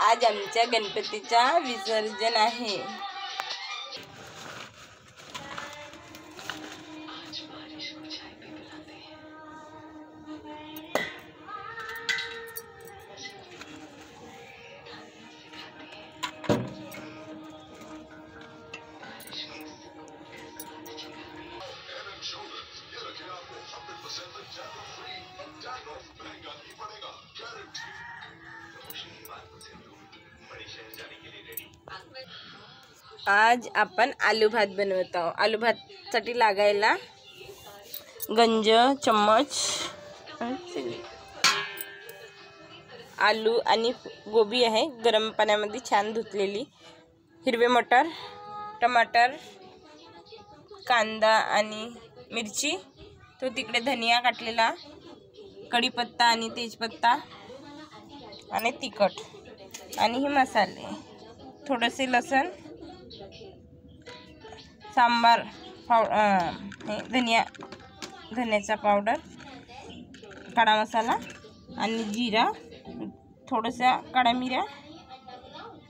आज आमच्या गणपतीचा विसर्जन आहे। आज आपण आलू भात बनवत आहोत। आलू भातसाठी लागायला गंज, चम्मच, आलू आणि गोबी आहे गरम पाण्यामध्ये छान धुतलेली, हिरवे मटर, टमाटर, कांदा आणि मिरची, तो तिकडे धनिया काटलेला, कढीपत्ता आणि तेजपत्ता आणि तिखट आणि हे मसाले, थोडेसे लसण, सांबार धनियाचा पावडर, काळा मसाला आणि जिरा, थोडासा काळा मिरा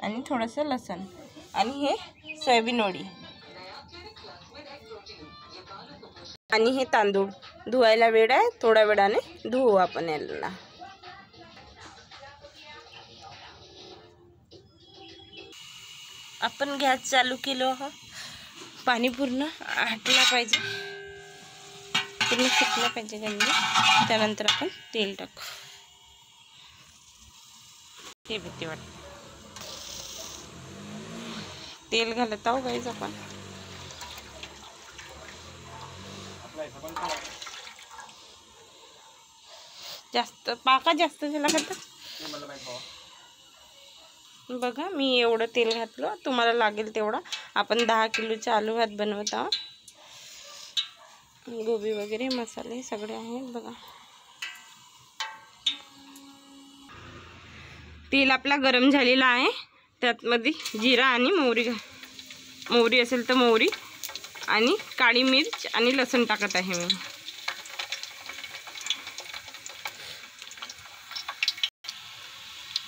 आणि थोडंसं लसण आणि हे सोयाबीन वडी आणि हे तांदूळ। धुवायला वेळ आहे, थोड्या वेळाने धुवू आपण याला। आपण गॅस चालू केलो आहोत, पाणी पूर्ण आटला पाहिजे, पूर्ण फुटला पाहिजे गंजी। त्यानंतर आपण तेल टाकू। ते भीती वाटते, तेल घालत आहो गाईज आपण। जास्त पाका जास्त झाला का बघा, मी एवढं तेल घातलं, तुम्हाला लागेल तेवढा। आपण 10 किलोचा आलू भात बनवत आहोत। गोबी वगैरे मसाले सगळे आहेत बघा। तेल आपला गरम झालेला आहे, त्यातमध्ये जिरा आणि मोहरी असेल तर मोहरी आणि काळी मिर्च आणि लसूण टाकत आहे मी।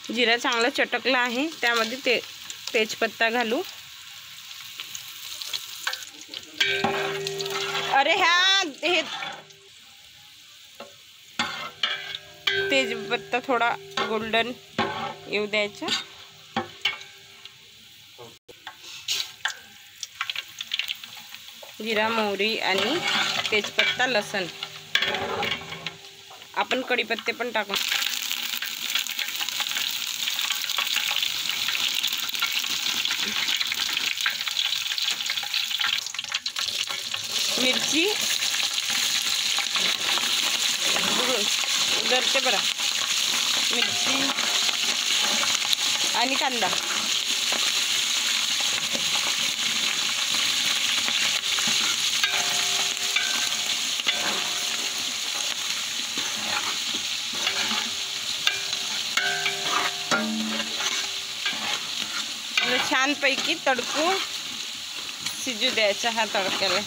जिरा चांगला चटकला आहे, त्यामध्ये तेजपत्ता घालू। अरे हे तेजपत्ता थोडा गोल्डन येऊ द्यायचा। जिरा, मोहरी आणि तेजपत्ता, लसण, आपण कढीपत्ते पण टाकू। मिरची उधरते बरा, मिरची आणि कांदा, छानपैकी तडकून शिजू द्यायचा हा तडक्याला।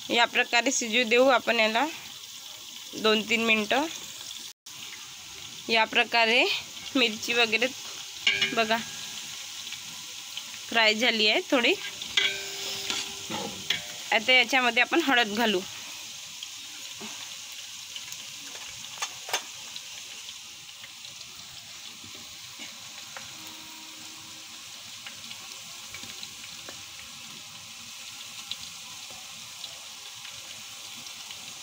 या प्रकारे शिजू देऊ आपण याला 2-3 मिनिटं। या प्रकारे मिरची वगैरे बघा फ्राय झाली आहे थोडी। आता याच्यामध्ये आपण हळद घालू।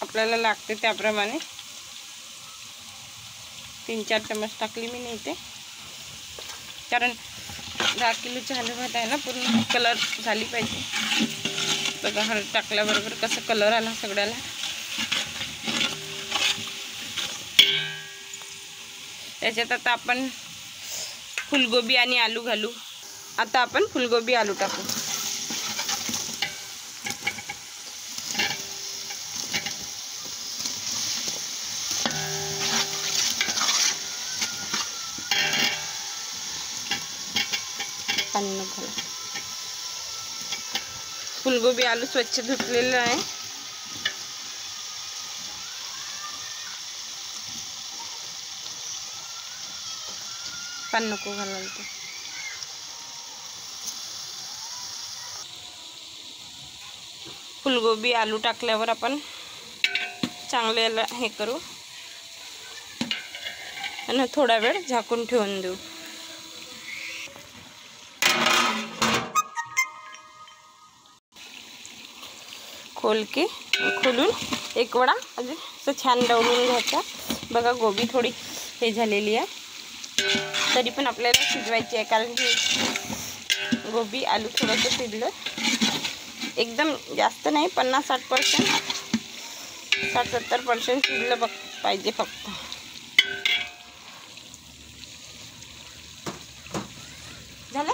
आपल्याला लागते त्याप्रमाणे 3-4 चम्मच टाकली मी नाही ते, कारण 10 किलोचा आलू भात आहे ना, पूर्ण कलर झाली पाहिजे। बघा हळद टाकल्याबरोबर कसं कलर आला सगळ्याला। त्याच्यात आता आपण फुलगोबी आणि आलू घालू। आता आपण फुलगोबी आलू टाकू। फुलगोबी आलू स्वच्छ धुतलेलं आहे. पान नको घालायला ते. फुलगोबी आलू टाकल्यावर आपण चांगले याला हे करू आणि थोडा वेळ झाकून ठेवून देऊ. खोलून एक वडा असं छान डवलून घ्यायचा. बघा गोबी थोडी हे झालेली आहे, तरी पण आपल्याला शिजवायची आहे, कारण की गोबी आलू थोडंसं शिजलं, एकदम जास्त नाही, 50-60%, 60-70% शिजलं पाहिजे फक्त. झालं.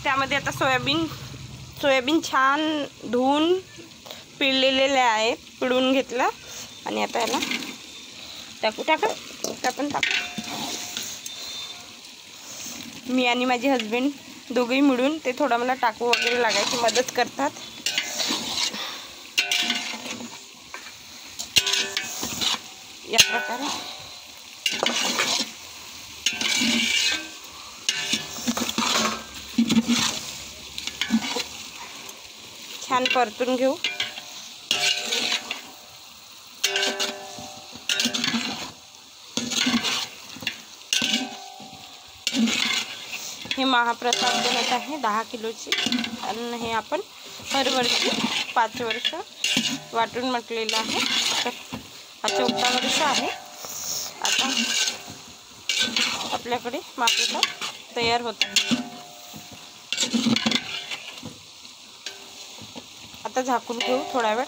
त्यामध्ये आता सोयाबीन छान धुवून पिळलेले आहे, पिळून घेतलं आणि आता याला टाकून मी आणि माझे हस्बंड दोघेही मिळून ते थोडं मला टाकू वगैरे लागायची मदत करतात. या प्रकारे छान परतून घेऊ. हे महाप्रसाद बनत आहे 10 किलोची, आणि हे आपण हरभरची 5 वर्ष वाटून म्हटलेलं आहे. तर हा 4था वर्ष आहे. आता आपल्याकडे महाप्रसाद तयार होत आहे. आता झाकून घेऊ थोडा वेळ.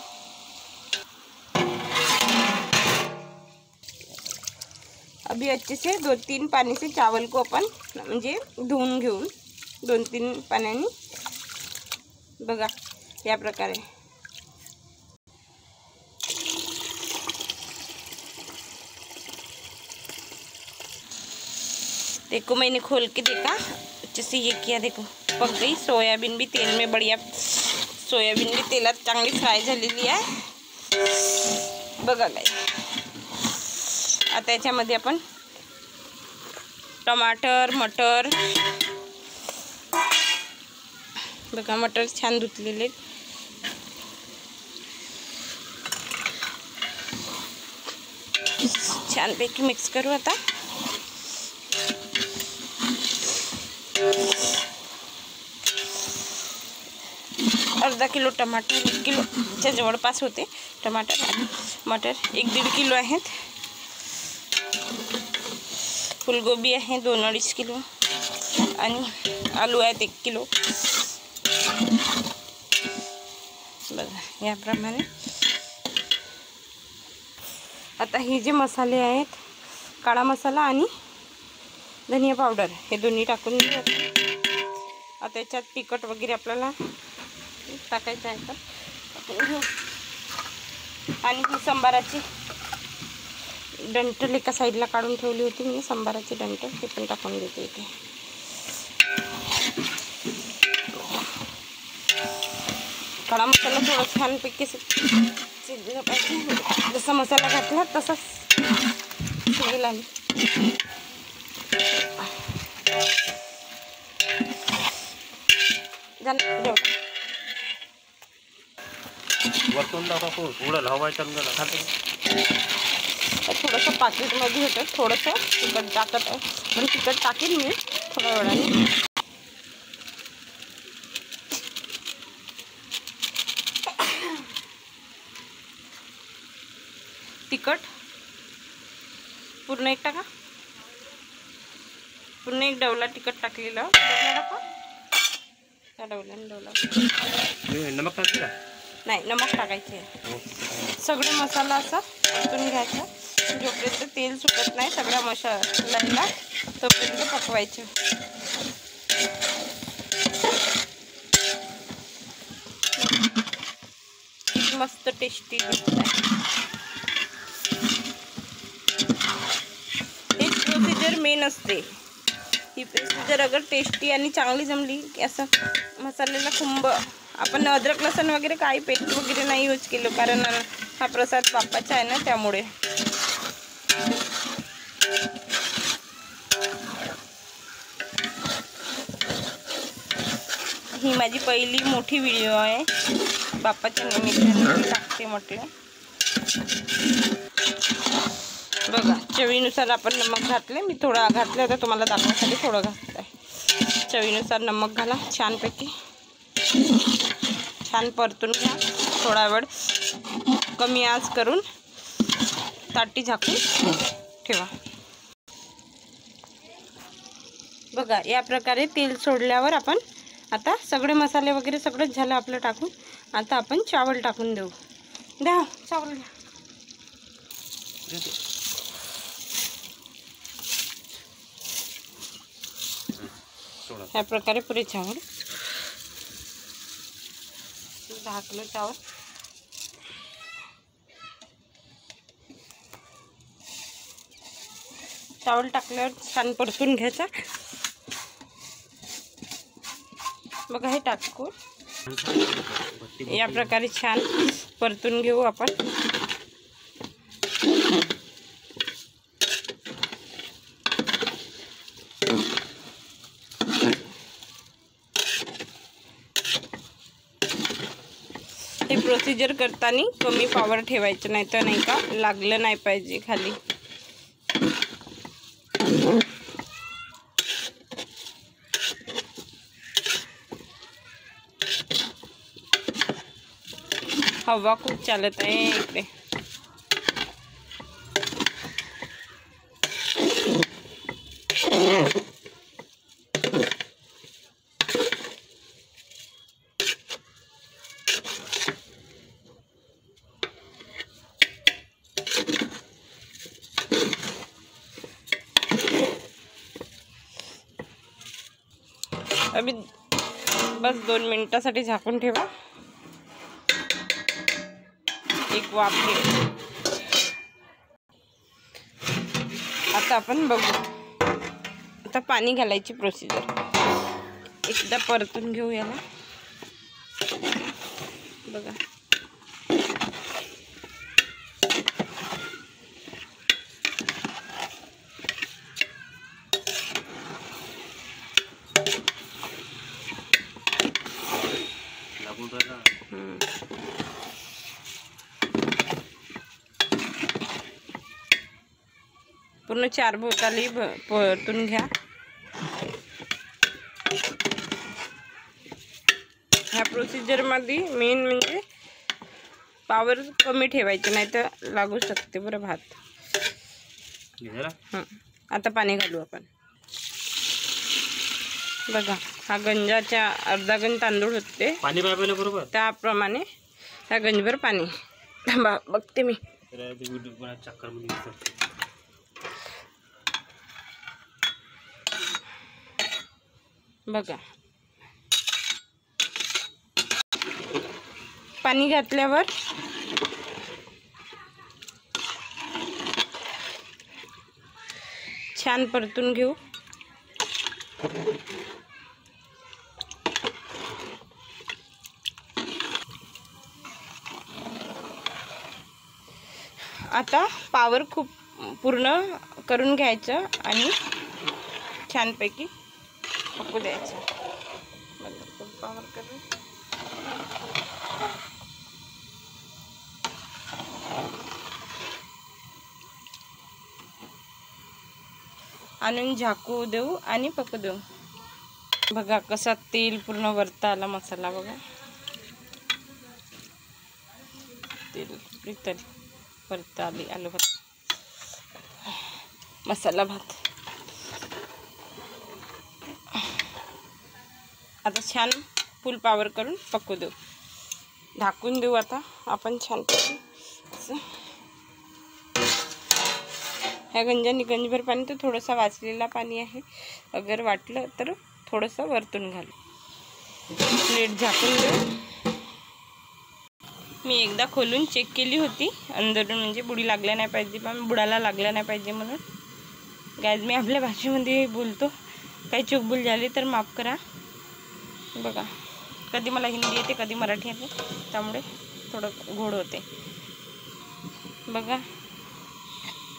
अभी अच्छे से 2-3 पानी से चावल को अपन म्हणजे धुवून घेऊन 2-3 पाण्याने बघा या प्रकारे. देखो मैंने खोल के देखा, अच्छे से ये किया, देखो पक गई. सोयाबीन भी तेल में बढ़िया, सोयाबीन भी तेलात चांगली फ्राय झालेली आहे. बघा काय. आता याच्यामध्ये आपण टमाटर, मटर, बघा मटर छान धुतलेले, छानपैकी मिक्स करू. आता अर्धा किलो टमाटर, 1 किलोच्या जवळपास होते टमाटर, आणि मटर 1-1.5 किलो आहेत. फुलगोबी आहे 2-2.5 किलो, आणि आलू आहेत 1 किलो. बघा याप्रमाणे. आता हे जे मसाले आहेत, काळा मसाला आणि धनिया पावडर, हे दोन्ही टाकून घेऊ. आता याच्यात तिखट वगैरे आपल्याला टाकायचं आहे, तर घेऊ. आणि ही संबाराची डंटल एका साईडला काढून ठेवली होती मी, संबाराची डंटल, ते पण टाकून देते इथे. काळा मसाला थोडा छानपैकी शिजला पाहिजे. जसा मसाला घातला तसाच शिजेल. आम्ही थोडंसं पाकिटमध्ये होतं, थोडंसं तिखट टाकत, पण तिखट टाकेल मी थोड्या वेळाने. तिखट पूर्ण एक टाका, पूर्ण एक डवला तिखट टाकलेलं. त्या डवल्याने नमक टाकते का? नाही, नमक टाकायचे. सगळे मसाला असा परतून घ्यायचा, जोपर्यंत तेल सुटत नाही सगळ्या मसाल्याला तोपर्यंत पकवायचे. मस्त टेस्टी दिसत आहे. हे प्रोसिजर मेन असते. ही प्रोसिजर अगर टेस्टी आणि चांगली जमली की असं मसाल्याला खुंब आपण अद्रक लसण वगैरे काही पेस्ट वगैरे नाही यूज केलो, कारण हा प्रसाद बाप्पाचा आहे ना, त्यामुळे. ही माझी पहिली मोठी व्हिडिओ आहे, बाप्पाच्या निमित्ताने टाकते म्हटलं. बघा, चवीनुसार आपण नमक घातले. मी थोडा घातलं होता तुम्हाला दाखवण्यासाठी, थोडं घातलं आहे. चवीनुसार नमक घाला छानपैकी. छान परतून घ्या थोडा वेळ, कमी आच करून ताटी झाकून ठेवा. बघा, या प्रकारे तेल सोडल्यावर आपण आता सगळे मसाले वगैरे सगळंच झालं आपलं टाकून. आता आपण चावल टाकून देऊ. द्या चावल घ्या. ह्या प्रकारे पुरे चावल, 10 किलो चावल. चावल टाकल्यावर छान परतून घ्यायचा. बघा, हे टाकू या प्रकारे छान परतून घेऊ आपण. हे प्रोसिजर करताना कमी पावर ठेवायचं, नाही तर नाही का लागलं नाही पाहिजे खाली. हवा खूप चालत आहे इकडे. अभी बस 2 मिनिटासाठी झाकून ठेवा. एक वाफ घे. आता आपण बघू. आता पाणी घालायची प्रोसिजर एकदा परतून घेऊ याला. बघा, पूर्ण 4 भोवताली परतून घ्या. ह्या प्रोसिजरमध्ये मेन म्हणजे पावर कमी ठेवायची, नाही तर लागू शकते बरं भात. आता पाणी घालू आपण. बघा, हा गंजाच्या अर्धा गंज तांदूळ होते पाणी पाहिजे बरोबर, त्याप्रमाणे ह्या गंजभर पाणी. थांबा बघते मी. बघा, पाणी घातल्यावर छान परतून घेऊ. आता पावर खूप पूर्ण करून घ्यायचं आणि छानपैकी पकू द्यायचं. पावर करून आणून झाकू देऊ आणि पकू देऊ. बघा कसा तेल पूर्ण वरता आला. मसाला बघा, तेल तरी वरता आली. आलू भात, मसाला भात. आता छान फुल पावर करून पकू देऊ. झाकून देऊ आता आपण छानपैकी. ह्या गंजाने गंजभर पाणी तर थोडंसं वाचलेला पाणी आहे. अगर वाटलं तर थोडंसं वरतून घालू. प्लेट झाकून देऊ. मी एकदा खोलून चेक केली होती अंदरून, म्हणजे बुडी लागल्या नाही पाहिजे, पण बुडाला लागल्या नाही पाहिजे म्हणून. गाईज, मी आपल्या भाषेमध्ये बोलतो, काही चूकभूल झाली तर माफ करा. बघा, कधी मला हिंदी येते कधी मराठी येते, त्यामुळे थोडं गोड होते. बघा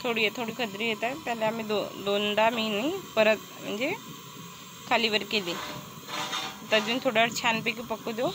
थोडी कदरी येतात, त्याला आम्ही दोनदा मी परत म्हणजे खालीवर केली. तर अजून थोडा वेळ छानपैकी पकू देऊ.